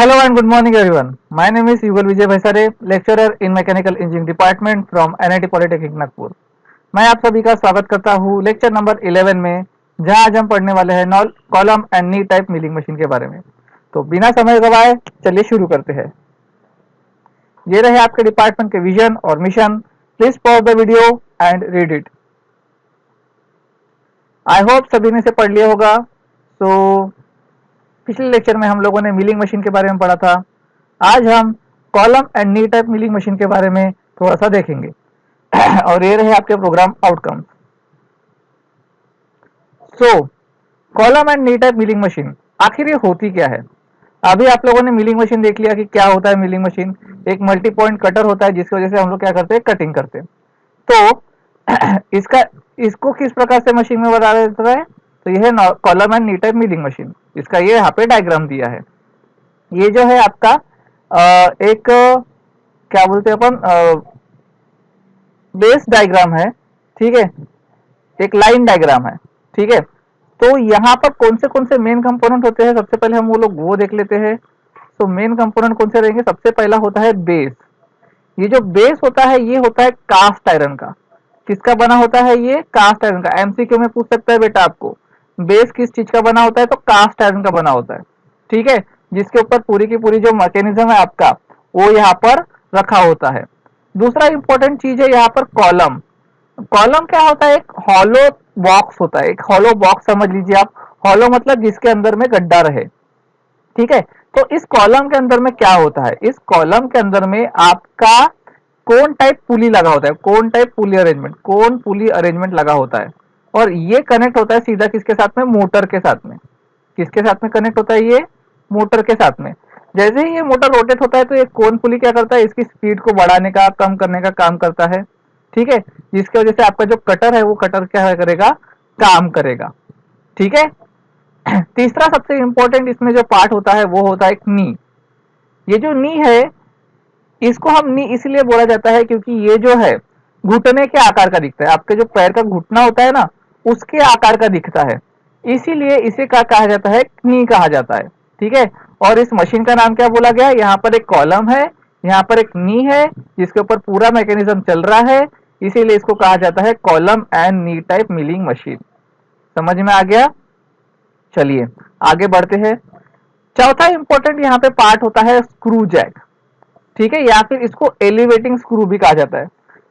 Hello and good morning everyone. My name is Yugal Vijay Bhaisare, lecturer in Mechanical Engineering Department from NIT Polytechnic Nagpur. मैं आप सभी का स्वागत करता हूँ लेक्चर नंबर 11 में, जहां आज हम पढ़ने वाले हैं column and knee type milling machine के बारे में। तो बिना समय गवाए चलिए शुरू करते हैं। ये रहे आपके डिपार्टमेंट के विजन और mission. Please pause the video and read it. I hope सभी ने इसे पढ़ लिया होगा। पिछले लेक्चर में हम लोगों ने मिलिंग मशीन के बारे में पढ़ा था। आज हम column and knee type milling machine के बारे में थोड़ा सा देखेंगे। और ये रहे आपके program outcome. Column and knee type milling machine आखिर ये होती क्या है? अभी आप लोगों ने मिलिंग मशीन देख लिया कि क्या होता है मिलिंग मशीन। एक मल्टी पॉइंट कटर होता है जिसकी वजह से हम लोग क्या करते हैं, कटिंग करते हैं। तो इसको किस प्रकार से मशीन में बता देता है? तो यह है column and knee type milling machine. इसका ये यहाँ पे डायग्राम दिया है। ये जो है आपका एक क्या बोलते हैं अपन, बेस डायग्राम है, ठीक है, एक लाइन डायग्राम है, ठीक है। तो यहाँ पर कौन से मेन कंपोनेंट होते हैं, सबसे पहले हम वो देख लेते हैं। तो मेन कंपोनेंट कौन से रहेंगे? सबसे पहला होता है बेस। ये जो बेस होता है ये होता है कास्ट आयरन का। किसका बना होता है? ये कास्ट आयरन का। एमसीक्यू में पूछ सकता है बेटा आपको, बेस किस चीज का बना होता है? तो कास्ट आयरन का बना होता है, ठीक है। जिसके ऊपर पूरी की पूरी जो मैकेनिज्म है आपका, वो यहाँ पर रखा होता है। दूसरा इंपॉर्टेंट चीज है यहाँ पर कॉलम। कॉलम क्या होता है? एक हॉलो बॉक्स होता है। एक हॉलो बॉक्स समझ लीजिए आप। हॉलो मतलब जिसके अंदर में गड्ढा रहे, ठीक है। तो इस कॉलम के अंदर में क्या होता है? इस कॉलम के अंदर में आपका कोन टाइप पुली लगा होता है। कोन टाइप पुली अरेंजमेंट, कोन पुली अरेंजमेंट लगा होता है। और ये कनेक्ट होता है सीधा किसके साथ में? मोटर के साथ में। किसके साथ में कनेक्ट होता है? ये मोटर के साथ में। जैसे ही ये मोटर रोटेट होता है तो ये कोन पुली क्या करता है? इसकी स्पीड को बढ़ाने का, कम करने का काम करता है, ठीक है। जिसकी वजह से आपका जो कटर है वो कटर क्या करेगा? काम करेगा, ठीक है। तीसरा सबसे इंपॉर्टेंट इसमें जो पार्ट होता है वो होता है एक नी। ये जो नी है, इसको हम नी इसलिए बोला जाता है क्योंकि ये जो है घुटने के आकार का दिखता है। आपके जो पैर का घुटना होता है ना, उसके आकार का दिखता है, इसीलिए इसे क्या कहा जाता है? नी कहा जाता है, ठीक है। और इस मशीन का नाम क्या बोला गया? यहाँ पर एक कॉलम है, यहाँ पर एक नी है, जिसके ऊपर पूरा मैकेनिज्म चल रहा है, इसीलिए इसको कहा जाता है column and knee type milling machine. समझ में आ गया? चलिए आगे बढ़ते हैं। चौथा इंपॉर्टेंट यहाँ पे पार्ट होता है स्क्रू जैक, ठीक है, या फिर इसको एलिवेटिंग स्क्रू भी कहा जाता है।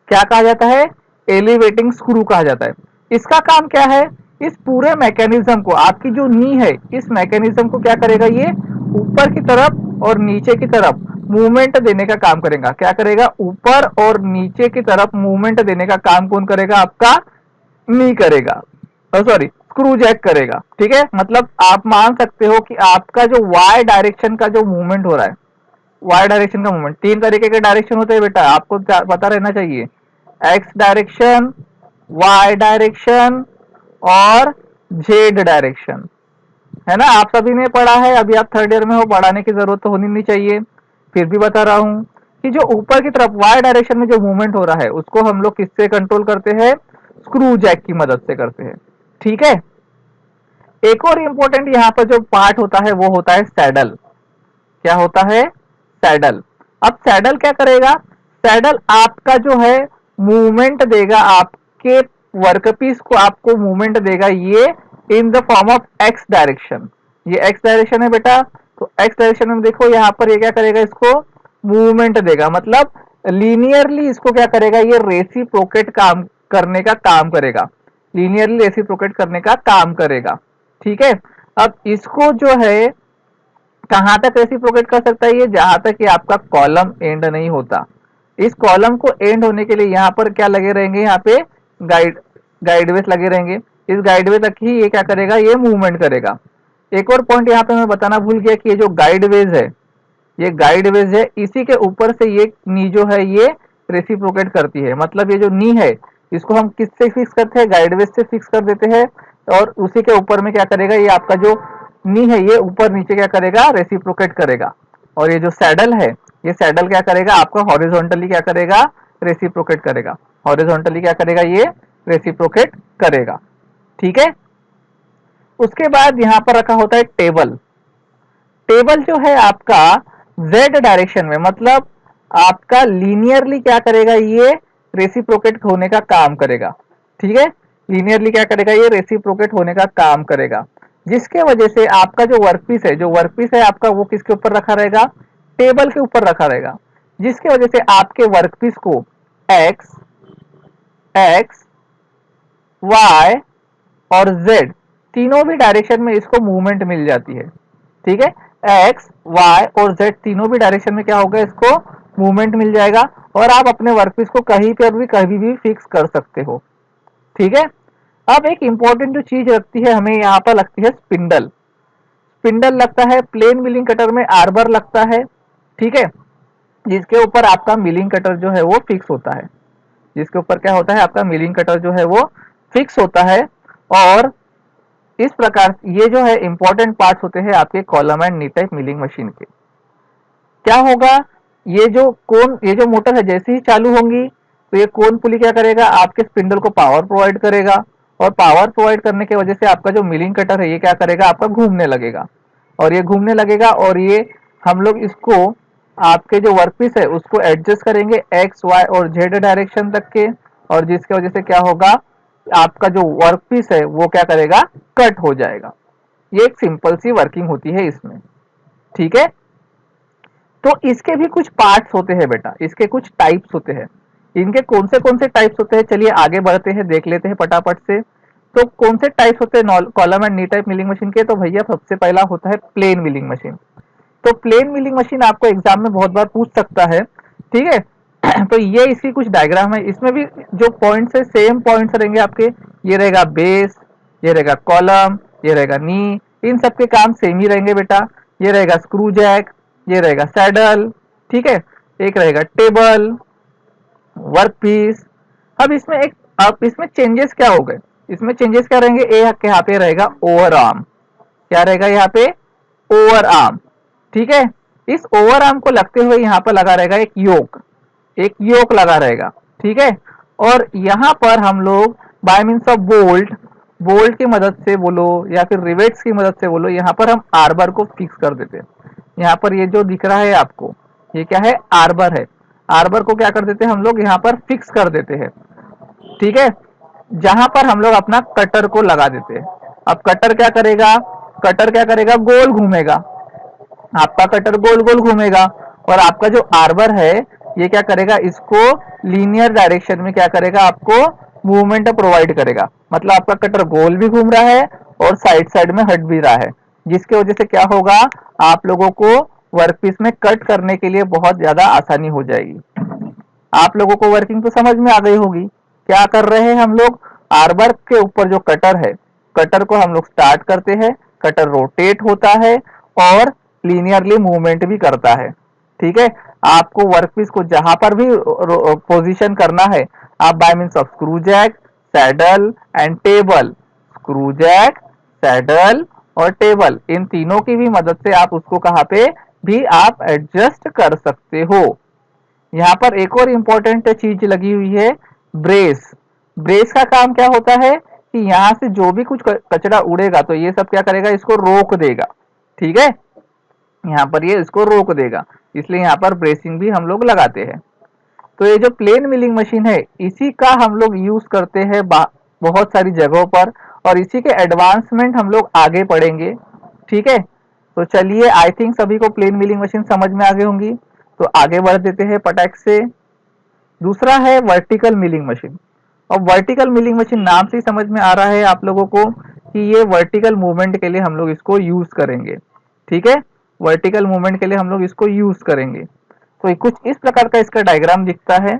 क्या कहा जाता है? एलिवेटिंग स्क्रू कहा जाता है। इसका काम क्या है? इस पूरे मैकेनिज्म को, आपकी जो नी है, इस मैकेनिज्म को क्या करेगा? ये ऊपर की तरफ और नीचे की तरफ मूवमेंट देने का काम करेगा। क्या करेगा? ऊपर और नीचे की तरफ मूवमेंट देने का काम कौन करेगा? आपका नी करेगा, सॉरी स्क्रू जैक करेगा, ठीक है। मतलब आप मान सकते हो कि आपका जो वाई डायरेक्शन का जो मूवमेंट हो रहा है, वाई डायरेक्शन का मूवमेंट, तीन तरीके के डायरेक्शन होते हैं बेटा, आपको पता रहना चाहिए। एक्स डायरेक्शन, वाई डायरेक्शन और जेड डायरेक्शन, है ना। आप सभी ने पढ़ा है, अभी आप थर्ड ईयर में हो, पढ़ाने की जरूरत तो होनी नहीं चाहिए, फिर भी बता रहा हूं कि जो ऊपर की तरफ वाई डायरेक्शन में जो मूवमेंट हो रहा है उसको हम लोग किससे कंट्रोल करते हैं? स्क्रू जैक की मदद से करते हैं, ठीक है। एक और इंपॉर्टेंट यहाँ पर जो पार्ट होता है वो होता है सैडल। क्या होता है? सैडल। अब सैडल क्या करेगा? सैडल आपका जो है मूवमेंट देगा, आपके वर्कपीस को आपको मूवमेंट देगा, ये in the form of x direction. ये एक्स डायरेक्शन है बेटा। तो एक्स डायरेक्शन में देखो यहाँ पर ये क्या करेगा? इसको मूवमेंट देगा, मतलब लीनियरली इसको क्या करेगा? ये रेसिप्रोकेट काम करने का काम करेगा, लीनियरली रेसिप्रोकेट करने का काम करेगा, ठीक है। अब इसको जो है कहां तक रेसिप्रोकेट कर सकता है? ये जहां तक कि आपका कॉलम एंड नहीं होता। इस कॉलम को एंड होने के लिए यहाँ पर क्या लगे रहेंगे? यहाँ पे गाइडवेज लगे रहेंगे। इस गाइडवे तक ही ये क्या करेगा? ये मूवमेंट करेगा। एक और पॉइंट यहाँ पे मैं बताना भूल गया कि ये जो गाइडवेज है, ये गाइडवेज है, इसी के ऊपर से ये नी जो है ये रेसिप्रोकेट करती है। मतलब ये जो नी है इसको हम किससे फिक्स करते हैं? गाइडवेज से फिक्स कर देते हैं। और उसी के ऊपर में क्या करेगा? ये आपका जो नी है ये ऊपर नीचे क्या करेगा? रेसिप्रोकेट करेगा। और ये जो सैडल है, ये सैडल क्या करेगा? आपका हॉरिजॉन्टली क्या करेगा? रेसिप्रोकेट करेगा। हॉरिजॉन्टली क्या करेगा? ये रेसिप्रोकेट करेगा, ठीक है। उसके बाद यहाँ पर रखा होता है टेबल। टेबल जो है आपका जेड डायरेक्शन में, मतलब आपका लीनियरली क्या करेगा, ये रेसिप्रोकेट होने का काम करेगा। ठीक है, लीनियरली क्या करेगा, ये रेसिप्रोकेट होने का काम करेगा, जिसके वजह से आपका जो वर्कपीस है, जो वर्कपीस है आपका, वो किसके ऊपर रखा रहेगा, टेबल के ऊपर रखा रहेगा, जिसके वजह से आपके वर्कपीस को एक्स एक्स वाई और जेड तीनों भी डायरेक्शन में इसको मूवमेंट मिल जाती है। ठीक है, एक्स वाई और जेड तीनों भी डायरेक्शन में क्या होगा, इसको मूवमेंट मिल जाएगा, और आप अपने वर्कपीस को कहीं पर भी कभी भी फिक्स कर सकते हो। ठीक है, अब एक इंपॉर्टेंट जो चीज लगती है हमें यहाँ पर, लगती है स्पिंडल। स्पिंडल लगता है प्लेन मिलिंग कटर में, आर्बर लगता है। ठीक है, जिसके ऊपर आपका मिलिंग कटर जो है वो फिक्स होता है, जिसके ऊपर क्या होता है, आपका मिलिंग कटर जो है वो फिक्स होता है। और इस प्रकार ये जो है इंपॉर्टेंट पार्ट्स होते हैं आपके column and knee type milling machine के। क्या होगा, ये जो मोटर है जैसे ही चालू होंगी, तो ये कोन पुली क्या करेगा, आपके स्पिंडल को पावर प्रोवाइड करेगा, और पावर प्रोवाइड करने की वजह से आपका जो मिलिंग कटर है ये क्या करेगा, आपका घूमने लगेगा, और ये घूमने लगेगा, और ये हम लोग इसको आपके जो वर्कपीस है उसको एडजस्ट करेंगे एक्स वाई और जेड डायरेक्शन तक के, और जिसकी वजह से क्या होगा, आपका जो वर्कपीस है वो क्या करेगा, कट हो जाएगा। ये एक सिंपल सी वर्किंग होती है इसमें। ठीक है, तो इसके भी कुछ पार्ट्स होते हैं बेटा, इसके कुछ टाइप्स होते हैं। इनके कौन से टाइप्स होते हैं, चलिए आगे बढ़ते हैं, देख लेते हैं फटाफट से। तो कौन से टाइप्स होते हैं column and knee type milling machine के, तो भैया सबसे पहला होता है प्लेन मिलिंग मशीन। तो प्लेन मिलिंग मशीन आपको एग्जाम में बहुत बार पूछ सकता है। ठीक है, तो ये इसकी कुछ डायग्राम है, इसमें भी जो पॉइंट्स है सेम पॉइंट्स रहेंगे आपके। ये रहेगा बेस, ये रहेगा कॉलम, ये रहेगा नी, इन सब के काम सेम ही रहेंगे बेटा। ये रहेगा स्क्रू जैक, ये रहेगा सैडल। ठीक है, एक रहेगा टेबल, वर्क पीस। अब इसमें चेंजेस क्या हो गए, इसमें चेंजेस क्या रहेंगे, यहाँ पे रहेगा ओवर आर्म। क्या रहेगा यहाँ पे, ओवर आर्म। ठीक है, इस ओवर आर्म को लगते हुए यहाँ पर लगा रहेगा एक योक लगा रहेगा। ठीक है, और यहाँ पर हम लोग बाय मीन्स ऑफ बोल्ट की मदद से बोलो या फिर रिवेट्स की मदद से बोलो, यहाँ पर हम आर्बर को फिक्स कर देते हैं। यहाँ पर ये जो दिख रहा है आपको, ये क्या है, आर्बर है। आर्बर को क्या कर देते हैं हम लोग, यहाँ पर फिक्स कर देते हैं। ठीक है, जहां पर हम लोग अपना कटर को लगा देते हैं। अब कटर क्या करेगा, गोल घूमेगा, आपका कटर गोल गोल घूमेगा, और आपका जो आर्बर है ये क्या करेगा, इसको लीनियर डायरेक्शन में क्या करेगा, आपको मूवमेंट प्रोवाइड करेगा। मतलब आपका कटर गोल भी घूम रहा है और साइड साइड में हट भी रहा है, जिसके वजह से क्या होगा, आप लोगों को वर्कपीस में कट करने के लिए बहुत ज्यादा आसानी हो जाएगी। आप लोगों को वर्किंग तो समझ में आ गई होगी। क्या कर रहे हैं हम लोग, आर्बर के ऊपर जो कटर है, कटर को हम लोग स्टार्ट करते हैं, कटर रोटेट होता है और लीनियरली मूवमेंट भी करता है। ठीक है, आपको वर्कपीस को जहां पर भी पोजीशन करना है, आप by means of screw jack, saddle and table, screw jack, saddle और टेबल, इन तीनों की भी मदद से आप उसको कहाँ पे भी आप एडजस्ट कर सकते हो। यहाँ पर एक और इम्पोर्टेंट चीज लगी हुई है, ब्रेस। ब्रेस का काम क्या होता है कि यहाँ से जो भी कुछ कचरा उड़ेगा तो ये सब क्या करेगा, इसको रोक देगा। ठीक है, यहाँ पर ये इसको रोक देगा, इसलिए यहाँ पर ब्रेसिंग भी हम लोग लगाते हैं। तो ये जो प्लेन मिलिंग मशीन है, इसी का हम लोग यूज करते हैं बहुत सारी जगहों पर, और इसी के एडवांसमेंट हम लोग आगे पढ़ेंगे। ठीक है, तो चलिए, आई थिंक सभी को प्लेन मिलिंग मशीन समझ में आ गई होंगी, तो आगे बढ़ देते हैं पटाख से। दूसरा है वर्टिकल मिलिंग मशीन। और वर्टिकल मिलिंग मशीन नाम से ही समझ में आ रहा है आप लोगों को कि ये वर्टिकल मूवमेंट के लिए हम लोग इसको यूज करेंगे। ठीक है, वर्टिकल मूवमेंट के लिए हम लोग इसको यूज करेंगे। तो कुछ इस प्रकार का इसका डायग्राम दिखता है।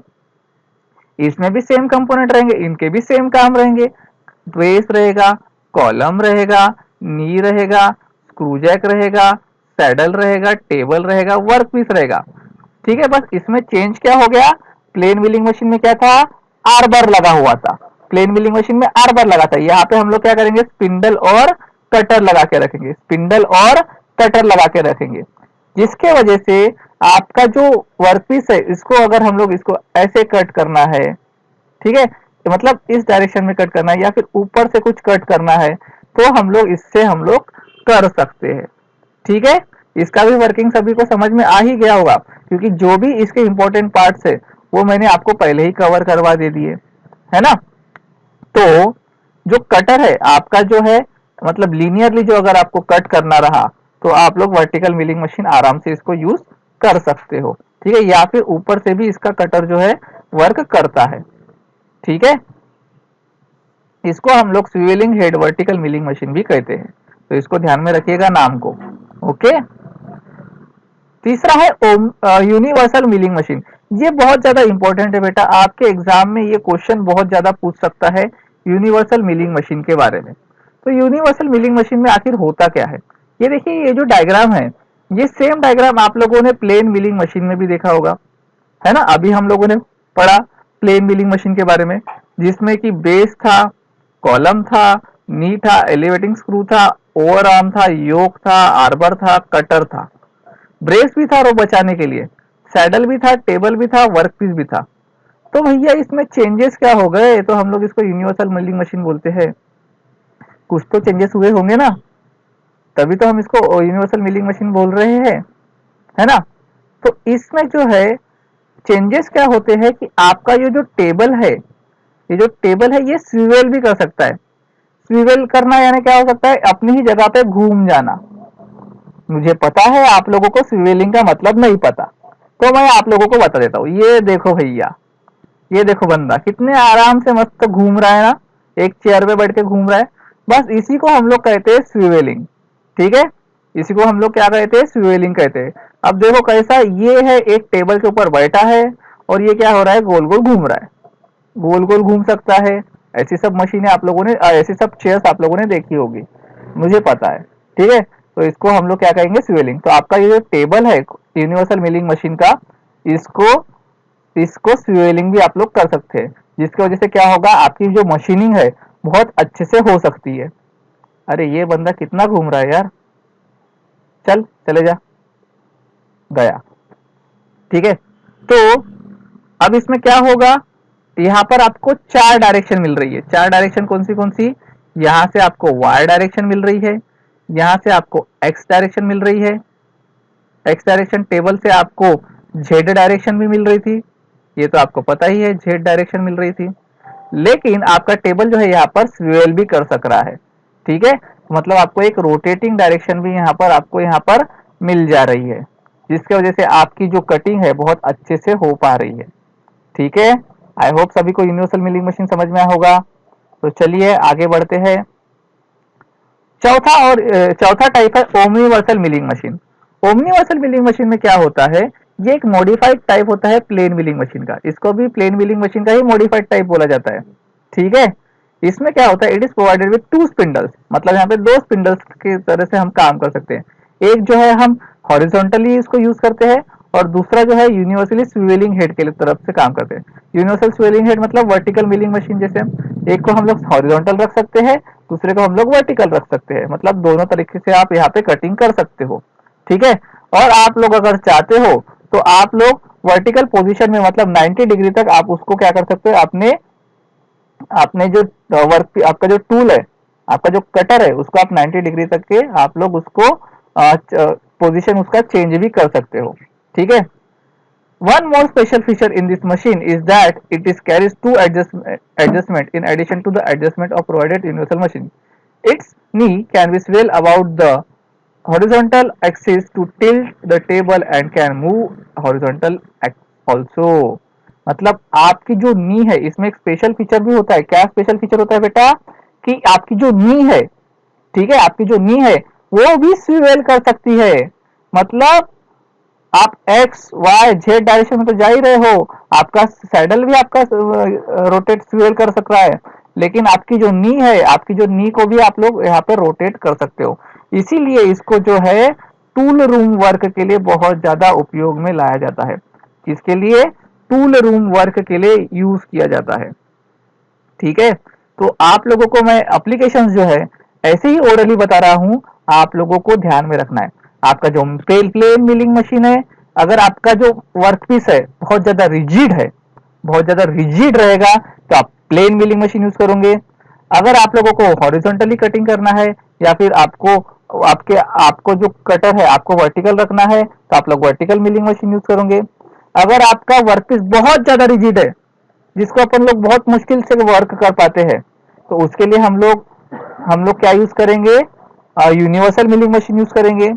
इसमें भी सेम कंपोनेंट रहेंगे, इनके भी सेम काम रहेंगे। बेस रहेगा, कॉलम रहेगा, नी रहेगा, स्क्रू जैक रहेगा, सैडल रहेगा, टेबल रहेगा, वर्कपीस रहेगा। ठीक है, बस इसमें चेंज क्या हो गया, प्लेन मिलिंग मशीन में क्या था, आर्बर लगा हुआ था। प्लेन मिलिंग मशीन में आर्बर लगा था, यहाँ पे हम लोग क्या करेंगे, स्पिंडल और कटर लगा के रखेंगे, स्पिंडल और कटर लगा के रखेंगे, जिसके वजह से आपका जो वर्कपीस है, इसको अगर हम लोग इसको ऐसे कट करना है, ठीक है, मतलब इस डायरेक्शन में कट करना है या फिर ऊपर से कुछ कट करना है, तो हम लोग इससे हम लोग कर सकते हैं। ठीक है, इसका भी वर्किंग सभी को समझ में आ ही गया होगा, क्योंकि जो भी इसके इंपॉर्टेंट पार्ट्स है वो मैंने आपको पहले ही कवर करवा दे दिए, है ना। तो जो कटर है आपका जो है, मतलब लीनियरली जो अगर आपको कट करना रहा तो आप लोग वर्टिकल मिलिंग मशीन आराम से इसको यूज कर सकते हो, ठीक है। या फिर ऊपर से भी इसका कटर जो है वर्क करता है, ठीक है। इसको हम लोग स्विवेलिंग हेड वर्टिकल मिलिंग मशीन भी कहते हैं, तो इसको ध्यान में रखिएगा नाम को। ओके, तीसरा है यूनिवर्सल मिलिंग मशीन। ये बहुत ज्यादा इंपॉर्टेंट है बेटा, आपके एग्जाम में ये क्वेश्चन बहुत ज्यादा पूछ सकता है यूनिवर्सल मिलिंग मशीन के बारे में। तो यूनिवर्सल मिलिंग मशीन में आखिर होता क्या है, ये देखिए, ये जो डायग्राम है, ये सेम डायग्राम आप लोगों ने प्लेन मिलिंग मशीन में भी देखा होगा, है ना। अभी हम लोगों ने पढ़ा प्लेन मिलिंग मशीन के बारे में, जिसमें कि बेस था, कॉलम था, नी था, एलिवेटिंग स्क्रू था, ओवर आर्म था, योक था, आर्बर था, कटर था, ब्रेस भी था रो बचाने के लिए, सैडल भी था, टेबल भी था, वर्कपीस भी था। तो भैया इसमें चेंजेस क्या हो गए, तो हम लोग इसको यूनिवर्सल मिलिंग मशीन बोलते हैं। कुछ तो चेंजेस हुए होंगे ना, तभी तो हम इसको यूनिवर्सल मिलिंग मशीन बोल रहे हैं, है ना। तो इसमें जो है चेंजेस क्या होते हैं कि आपका ये जो टेबल है, ये जो टेबल है ये स्विवेल भी कर सकता है। स्विवेल करना यानी क्या हो सकता है, अपनी ही जगह पे घूम जाना। मुझे पता है आप लोगों को स्विवेलिंग का मतलब नहीं पता, तो मैं आप लोगों को बता देता हूँ। ये देखो भैया, ये देखो बंदा कितने आराम से मस्त घूम रहा है ना, एक चेयर पे बैठ के घूम रहा है। बस इसी को हम लोग कहते हैं स्विवेलिंग, ठीक है। इसी को हम लोग क्या कहते हैं, स्विवेलिंग कहते हैं। अब देखो कैसा, ये है एक टेबल के ऊपर बैठा है और ये क्या हो रहा है, गोल गोल घूम रहा है, गोल गोल घूम सकता है। ऐसी सब मशीनें आप लोगों ने, ऐसी सब चेयर्स आप लोगों ने देखी होगी, मुझे पता है, ठीक है। तो इसको हम लोग क्या कहेंगे, स्विवेलिंग। तो आपका ये जो टेबल है यूनिवर्सल मिलिंग मशीन का, इसको इसको स्विवेलिंग भी आप लोग कर सकते हैं, जिसकी वजह से क्या होगा, आपकी जो मशीनिंग है बहुत अच्छे से हो सकती है। अरे ये बंदा कितना घूम रहा है यार, चल चले जा, गया, ठीक है। तो अब इसमें क्या होगा, यहाँ पर आपको चार डायरेक्शन मिल रही है। चार डायरेक्शन कौन सी, यहाँ से आपको वाई डायरेक्शन मिल रही है, यहाँ से आपको एक्स डायरेक्शन मिल रही है, एक्स डायरेक्शन टेबल से आपको जेड डायरेक्शन भी मिल रही थी, ये तो आपको पता ही है, जेड डायरेक्शन मिल रही थी। लेकिन आपका टेबल जो है यहाँ पर स्विवेल भी कर सक रहा है, ठीक है। मतलब आपको एक रोटेटिंग डायरेक्शन भी यहाँ पर आपको यहाँ पर मिल जा रही है, जिसकी वजह से आपकी जो कटिंग है बहुत अच्छे से हो पा रही है, ठीक है। आई होप सभी को यूनिवर्सल मिलिंग मशीन समझ में आया होगा। तो चलिए आगे बढ़ते हैं। चौथा टाइप है ओमनिवर्सल मिलिंग मशीन। ओमनिवर्सल मिलिंग मशीन में क्या होता है, ये एक मॉडिफाइड टाइप होता है प्लेन मिलिंग मशीन का। इसको भी प्लेन मिलिंग मशीन का ही मॉडिफाइड टाइप बोला जाता है, ठीक है। इसमें क्या होता है, it is provided with two spindles, मतलब यहाँ पे दो स्पिंडल्स की तरह से हम काम कर सकते हैं। एक जो है हम हॉरिजॉन्टली इसको यूज करते हैं, और दूसरा जो है यूनिवर्सली स्विवेलिंग हेड के तरफ से काम करते हैं। यूनिवर्सल स्विवेलिंग हेड मतलब वर्टिकल मिलिंग मशीन, जैसे एक को हम लोग हॉरिजॉन्टल रख सकते हैं, दूसरे को हम लोग वर्टिकल रख सकते हैं, मतलब दोनों तरीके से आप यहाँ पे कटिंग कर सकते हो, ठीक है। और आप लोग अगर चाहते हो तो आप लोग वर्टिकल पोजीशन में, मतलब 90 डिग्री तक आप उसको क्या कर सकते हो, अपने अपने जो वर्क, आपका जो टूल है, आपका जो कटर है, उसको आप 90 डिग्री तक के आप लोग उसको पोजीशन उसका चेंज भी कर सकते हो, ठीक है। One more special feature in this machine is that it is carries two adjustment in addition to the adjustment of provided universal machine. Its knee can be swivel about the horizontal axis to tilt the table and can move horizontal also. मतलब आपकी जो नी है, इसमें एक special feature भी होता है। क्या स्पेशल फीचर होता है बेटा, कि आपकी जो नी है, ठीक है, आपकी जो नी है वो भी स्विवेल कर सकती है। मतलब आप एक्स वाई जेड डायरेक्शन में तो जा ही रहे हो, आपका सैडल भी आपका रोटेट स्विवेल कर सक रहा है, लेकिन आपकी जो नी है, आपकी जो नी को भी आप लोग यहाँ पे रोटेट कर सकते हो। इसीलिए इसको जो है टूल रूम वर्क के लिए बहुत ज्यादा उपयोग में लाया जाता है। किसके लिए, टूल रूम वर्क के लिए यूज किया जाता है, ठीक है। तो आप लोगों को मैं एप्लीकेशंस जो है ऐसे ही ओरली बता रहा हूं, आप लोगों को ध्यान में रखना है। आपका जो प्लेन मिलिंग मशीन है, अगर आपका जो वर्कपीस है बहुत ज्यादा रिजिड है, बहुत ज्यादा रिजिड रहेगा, तो आप प्लेन मिलिंग मशीन यूज करोगे। अगर आप लोगों को हॉरिजॉन्टली कटिंग करना है, या फिर आपको आपके आपको जो कटर है आपको वर्टिकल रखना है तो आप लोग वर्टिकल मिलिंग मशीन यूज करोगे। अगर आपका वर्कपीस बहुत ज्यादा रिजिड है जिसको अपन लोग बहुत मुश्किल से वर्क कर पाते हैं तो उसके लिए हम लोग क्या यूज करेंगे, यूनिवर्सल मिलिंग मशीन यूज करेंगे।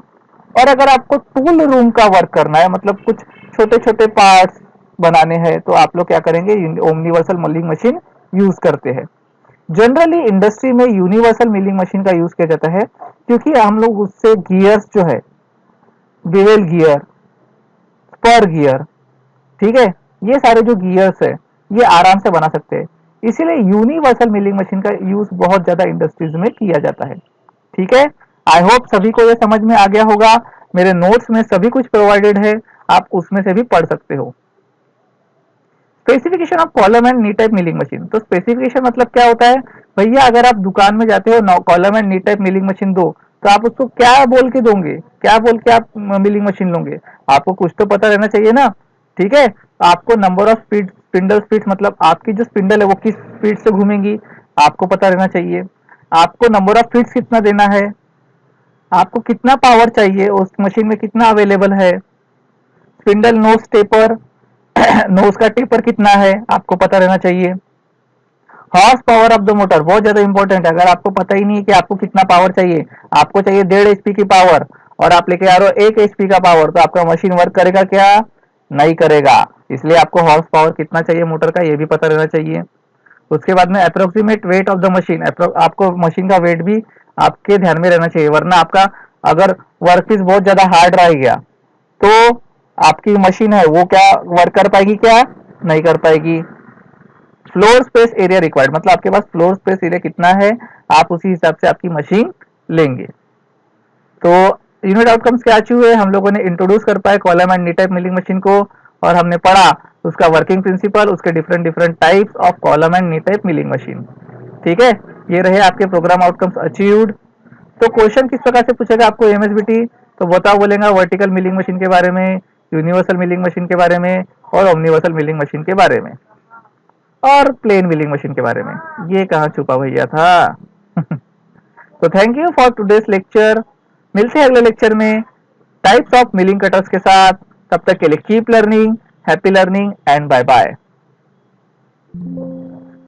और अगर आपको टूल रूम का वर्क करना है मतलब कुछ छोटे छोटे पार्ट्स बनाने हैं तो आप लोग क्या करेंगे, यूनिवर्सल मिलिंग मशीन यूज करते हैं। जनरली इंडस्ट्री में यूनिवर्सल मिलिंग मशीन का यूज किया जाता है क्योंकि हम लोग उससे गियर्स जो है, बेवल गियर, स्पर गियर, ठीक है, ये सारे जो गियर्स है ये आराम से बना सकते हैं। इसीलिए यूनिवर्सल मिलिंग मशीन का यूज बहुत ज्यादा इंडस्ट्रीज में किया जाता है। ठीक है, आई होप सभी को ये समझ में आ गया होगा। मेरे नोट्स में सभी कुछ प्रोवाइडेड है, आप उसमें से भी पढ़ सकते हो। Specification of column and knee type milling machine. तो स्पेसिफिकेशन मतलब क्या होता है, भैया अगर आप दुकान में जाते हो column and knee type milling machine दो तो आप उसको क्या बोल के दोगे, क्या बोल के आप मिलिंग मशीन लोगे, आपको कुछ तो पता रहना चाहिए ना। ठीक है, आपको number of speed, spindle speed मतलब आपकी जो स्पिंडल है वो किस स्पीड से घूमेंगी आपको पता रहना चाहिए। आपको नंबर ऑफ फीट्स कितना देना है, आपको कितना पावर चाहिए, उस मशीन में कितना अवेलेबल है, स्पिंडल नोज टेपर नोज का टेपर कितना है आपको पता रहना चाहिए। Horse power of the motor बहुत ज्यादा इंपॉर्टेंट है। अगर आपको पता ही नहीं है कि आपको कितना पावर चाहिए, आपको चाहिए 1.5 HP की पावर और आप लेके आ रहे हो 1 HP का पावर, तो आपका मशीन वर्क करेगा क्या, नहीं करेगा। इसलिए आपको हॉर्स पावर कितना चाहिए मोटर का ये भी पता रहना चाहिए। उसके बाद में approximate weight of the machine, आपको मशीन का वेट भी आपके ध्यान में रहना चाहिए, वरना आपका अगर वर्कपीस बहुत ज्यादा हार्ड रह गया तो आपकी मशीन है वो क्या वर्क कर पाएगी, क्या नहीं कर पाएगी। फ्लोर स्पेस एरिया रिक्वायर्ड मतलब आपके पास फ्लोर स्पेस एरिया कितना है, आप उसी हिसाब से आपकी मशीन लेंगे। तो यूनिट आउटकम्स क्या हुए, हम लोगों ने इंट्रोड्यूस कर पाए column and knee type milling machine को और हमने पढ़ा उसका वर्किंग प्रिंसिपल, उसके different different types of column and knee type milling machine. ठीक है, ये रहे आपके प्रोग्राम आउटकम्स अचीव्ड। तो क्वेश्चन किस प्रकार से पूछेगा आपको एमएसबीटी, तो बताओ बोलेगा वर्टिकल मिलिंग मशीन के बारे में, यूनिवर्सल मिलिंग मशीन के बारे में और ओमनिवर्सल मिलिंग मशीन के बारे में और प्लेन मिलिंग मशीन के बारे में। ये कहाँ छुपा भैया था तो thank you for today's lecture, मिलते हैं अगले लेक्चर में टाइप्स ऑफ मिलिंग कटर्स के साथ। तब तक के लिए keep learning, happy learning and bye bye.